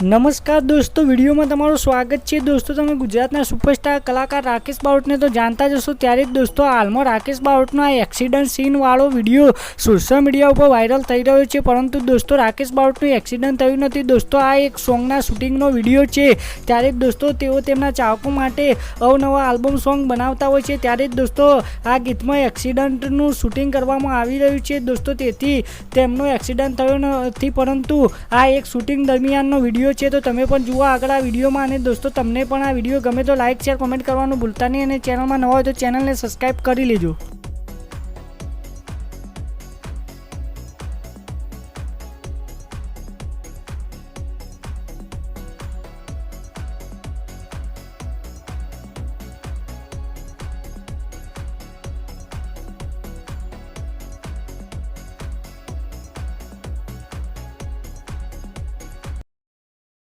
નમસ્કાર દોસ્તો, વિડીયોમાં તમારું સ્વાગત છે। દોસ્તો, તમે ગુજરાતના સુપરસ્ટાર કલાકાર રાકેશ બારોટને તો જાણતા જ હશો, ત્યારે જ દોસ્તો હાલમાં રાકેશ બારોટનો આ એક્સિડન્ટ સીનવાળો વિડીયો સોશિયલ મીડિયા ઉપર વાયરલ થઈ રહ્યો છે। પરંતુ દોસ્તો, રાકેશ બારોટનું એક્સિડન્ટ થયું નથી દોસ્તો, આ એક સોંગના શૂટિંગનો વિડીયો છે। ત્યારે જ દોસ્તો તેઓ તેમના ચાહકો માટે અવનવા આલ્બમ સોંગ બનાવતા હોય છે। ત્યારે જ દોસ્તો આ ગીતમાં એક્સિડન્ટનું શૂટિંગ કરવામાં આવી રહ્યું છે દોસ્તો, તેથી તેમનો એક્સિડન્ટ થયો નથી, પરંતુ આ એક શૂટિંગ દરમિયાનનો વિડીયો છે। તો તમે પણ જુઓ આગળ આ વિડીયોમાં। અને દોસ્તો, તમને પણ આ વિડીયો ગમે તો લાઇક શેર કોમેન્ટ કરવાનું ભૂલતા નહીં, અને ચેનલમાં નવા હોય તો ચેનલને સબસ્ક્રાઈબ કરી લેજો।